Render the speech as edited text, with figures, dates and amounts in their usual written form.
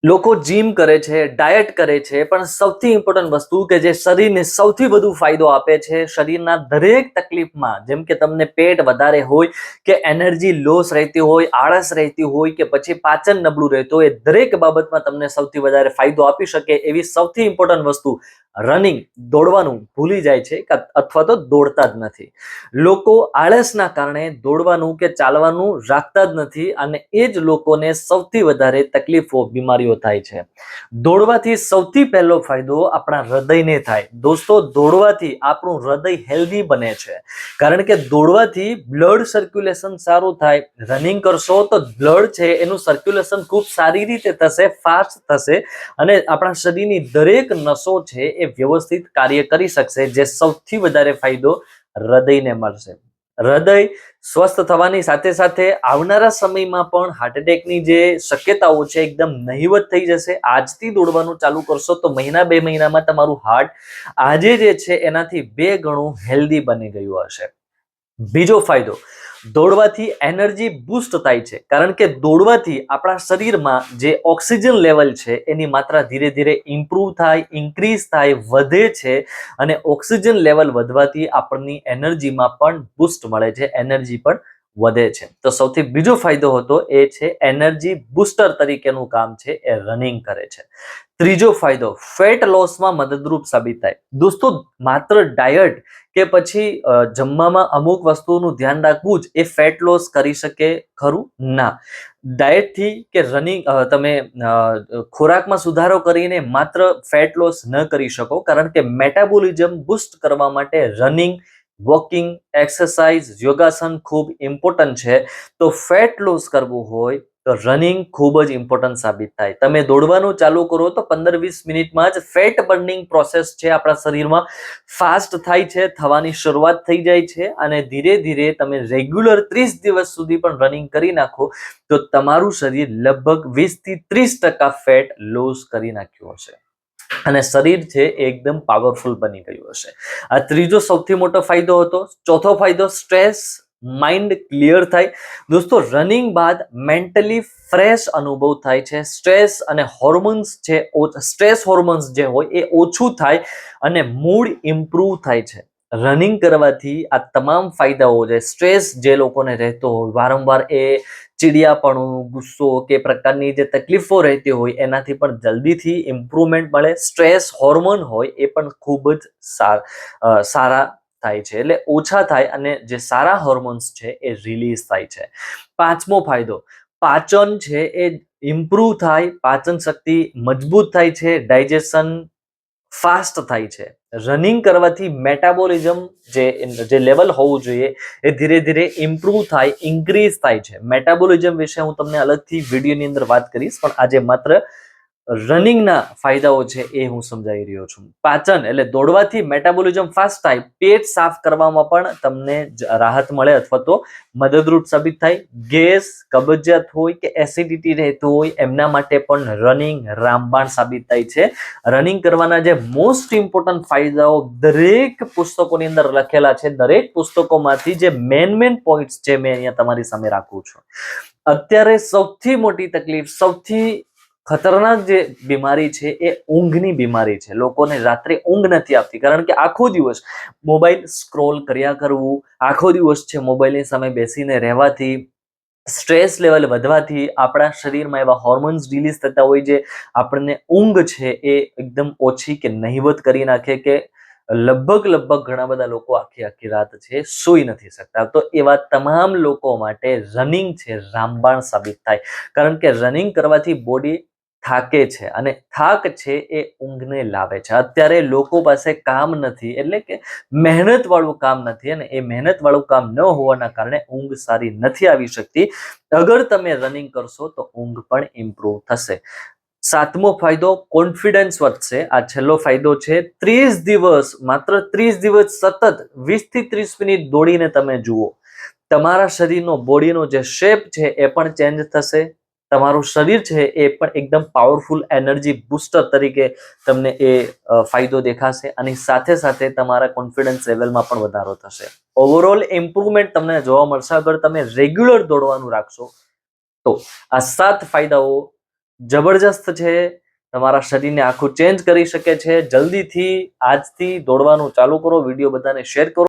લોકો જીમ કરે છે, ડાયટ કરે છે, પણ સૌથી ઇમ્પોર્ટન્ટ વસ્તુ કે જે શરીરને સૌથી વધુ ફાયદો આપે છે શરીરના દરેક તકલીફમાં, જેમ કે તમને પેટ વધારે હોય કે એનર્જી લોસ રહેતી હોય, આળસ રહેતી હોય કે પછી પાચન નબળું રહેતું હોય, દરેક બાબતમાં તમને સૌથી વધારે ફાયદો આપી શકે એવી સૌથી ઇમ્પોર્ટન્ટ વસ્તુ રનિંગ, દોડવાનું ભૂલી જાય છે અથવા તો દોડતા જ નથી. લોકો આળસના કારણે દોડવાનું કે ચાલવાનું રાખતા જ નથી અને એ જ લોકોને સૌથી વધારે તકલીફો, બીમારીઓ થાય છે. દોડવાથી સૌથી પહેલો ફાયદો આપણા હૃદયને થાય. દોસ્તો, દોડવાથી આપણું હૃદય હેલ્ધી બને છે, કારણ કે દોડવાથી બ્લડ સર્ક્યુલેશન સારું થાય. રનિંગ કરશો તો બ્લડ છે એનું સર્ક્યુલેશન ખૂબ સારી રીતે થશે, ફાસ્ટ થશે અને આપણા શરીરની દરેક નસો છે એ વ્યવસ્થિત કાર્ય કરી શકશે, જે સૌથી વધારે ફાયદો હૃદયને મળશે. હૃદય સ્વસ્થ થવાની સાથે સાથે આવનારા સમયમાં પણ હાર્ટ એટેકની જે શક્યતાઓ છે એકદમ નહિવત થઈ જશે. આજથી દોડવાનું ચાલુ કરશો તો મહિના 2 મહિનામાં તમારું હાર્ટ આજે જે છે એનાથી 2 ગણું હેલ્ધી બની ગયું હશે. બીજો ફાયદો, દોડવાથી એનર્જી બૂસ્ટ થાય છે, કારણ કે દોડવાથી આપણા શરીરમાં જે ઓક્સિજન લેવલ છે એની માત્રા ધીરે ધીરે ઇમ્પ્રૂવ થાય, ઇન્ક્રીઝ થાય, વધે છે અને ઓક્સિજન લેવલ વધવાથી આપણની એનર્જીમાં પણ બૂસ્ટ મળે છે, એનર્જી પણ વધે છે. તો સૌથી બીજો ફાયદો હતો એ છે એનર્જી બૂસ્ટર તરીકેનું કામ છે એ રનિંગ કરે છે. ત્રીજો ફાયદો, ફેટ લોસમાં મદદરૂપ સાબિત થાય. દોસ્તો, માત્ર ડાયટ કે પછી જમવામાં અમુક વસ્તુનું ધ્યાન રાખવું જ એ ફેટ લોસ કરી શકે ખરું? ના. ડાયટથી કે રનિંગ તમે ખોરાકમાં સુધારો કરીને માત્ર ફેટ લોસ ન કરી શકો, કારણ કે મેટાબોલિઝમ બૂસ્ટ કરવા માટે રનિંગ, વોકિંગ, એક્સરસાઇઝ, યોગાસન ખૂબ ઇમ્પોર્ટન્ટ છે. તો ફેટ લોસ કરવું હોય તો રનિંગ ખૂબ જ ઇમ્પોર્ટન્ટ સાબિત થાય. તમે દોડવાનું ચાલુ કરો તો 15-20 મિનિટમાં જ ફેટ બર્નિંગ પ્રોસેસ છે આપણા શરીરમાં ફાસ્ટ થાય છે, થવાની શરૂઆત થઈ જાય છે અને ધીરે ધીરે તમે રેગ્યુલર 30 દિવસ સુધી પણ રનિંગ કરી નાખો તો તમારું શરીર લગભગ 20-30% ફેટ લોસ કરી નાખ્યું હશે અને શરીર છે એકદમ પાવરફુલ બની ગયું હશે. આ ત્રીજો સૌથી મોટો ફાયદો હતો. ચોથો ફાયદો, સ્ટ્રેસ, માઇન્ડ ક્લિયર થાય. દોસ્તો, રનિંગ બાદ મેન્ટલી ફ્રેશ અનુભવ થાય છે. સ્ટ્રેસ અને હોર્મોન્સ છે, સ્ટ્રેસ હોર્મોન્સ જે હોય એ ઓછું થાય અને મૂડ ઇમ્પ્રૂવ થાય છે. રનિંગ કરવાથી આ તમામ ફાયદાઓ છે. સ્ટ્રેસ જે લોકોને રહેતો હોય, વારંવાર એ ચીડિયાપણું, ગુસ્સો કે પ્રકારની જે તકલીફો રહેતી હોય એનાથી પણ જલ્દીથી ઇમ્પ્રુવમેન્ટ મળે. સ્ટ્રેસ હોર્મોન હોય એ પણ ખૂબ જ સારા થાય છે, એટલે ઓછા થાય અને જે સારા હોર્મોન્સ છે એ રિલીઝ થાય છે. પાંચમો ફાયદો, પાચન છે એ ઇમ્પ્રૂવ થાય, પાચન શક્તિ મજબૂત થાય છે, ડાયજેશન ફાસ્ટ થાય છે. રનિંગ કરવાથી મેટાબોલિઝમ જે લેવલ હોવું જોઈએ એ ધીરે ધીરે ઇમ્પ્રૂવ થાય, ઇન્ક્રીઝ થાય છે. મેટાબોલિઝમ વિશે હું તમને અલગથી વિડીયોની અંદર વાત કરીશ, પણ આજે માત્ર રનિંગના ફાયદાઓ છે એ હું સમજાવી રહ્યો છું. પાચન એટલે દોડવાથી મેટાબોલિઝમ ફાસ્ટ થાય, પેટ સાફ કરવામાં પણ તમને રાહત મળે અથવા તો મદદરૂપ સાબિત થાય. ગેસ, કબજિયાત હોય કે એસિડિટી રહેતું હોય એમના માટે પણ રનિંગ રામબાણ સાબિત થાય છે. રનિંગ કરવાના જે મોસ્ટ ઇમ્પોર્ટન્ટ ફાયદાઓ દરેક પુસ્તકોની અંદર લખેલા છે, દરેક પુસ્તકોમાંથી જે મેન પોઈન્ટ્સ છે મેં અહીંયા તમારી સામે રાખું છું. અત્યારે સૌથી મોટી તકલીફ, સૌથી ખતરનાક જે બીમારી છે એ ઊંઘની બીમારી છે. લોકોને રાત્રે ઊંઘ નથી આવતી, કારણ કે આખો દિવસ મોબાઈલ સ્ક્રોલ કર્યા કરવું, આખો દિવસ છે મોબાઈલની સામે બેસીને રહેવાથી, સ્ટ્રેસ લેવલ વધવાથી આપણા શરીરમાં એવા હોર્મોન્સ રિલીઝ થતા હોય જે આપણને ઊંઘ છે એ એકદમ ઓછી કે નહિવત કરી નાખે, કે લગભગ ઘણા બધા લોકો આખી રાત છે સૂઈ નથી શકતા. તો એવા તમામ લોકો માટે રનિંગ છે રામબાણ સાબિત થાય, કારણ કે રનિંગ કરવાથી બોડી થાકે છે અને થાક છે એ ઊંઘને લાવે છે. અત્યારે લોકો પાસે કામ નથી, એટલે કે મહેનત વાળું કામ નથી અને એ મહેનત વાળું કામ ન હોવાના કારણે ઊંઘ સારી નથી આવી શકતી. અગર તમે રનિંગ કરશો તો ઊંઘ પણ ઇમ્પ્રૂવ થશે. સાતમો ફાયદો, કોન્ફિડન્સ વધશે. આ છેલ્લો ફાયદો છે. 30 દિવસ, માત્ર 30 દિવસ સતત 20-30 મિનિટ દોડીને તમે જુઓ, તમારા શરીરનો, બોડીનો જે શેપ છે એ પણ ચેન્જ થશે. તમારું શરીર છે એ પણ એકદમ પાવરફુલ એનર્જી બૂસ્ટર તરીકે તમને એ ફાયદો દેખાશે અને સાથે સાથે તમારા કોન્ફિડન્સ લેવલમાં પણ વધારો થશે. ઓવરઓલ ઇમ્પ્રુવમેન્ટ તમને જોવા મળશે અગર તમે રેગ્યુલર દોડવાનું રાખશો તો. આ 7 ફાયદાઓ જબરજસ્ત છે, તમારા શરીરને આખું ચેન્જ કરી શકે છે. જલ્દીથી આજથી દોડવાનું ચાલુ કરો, વિડીયો બધાને શેર કરો.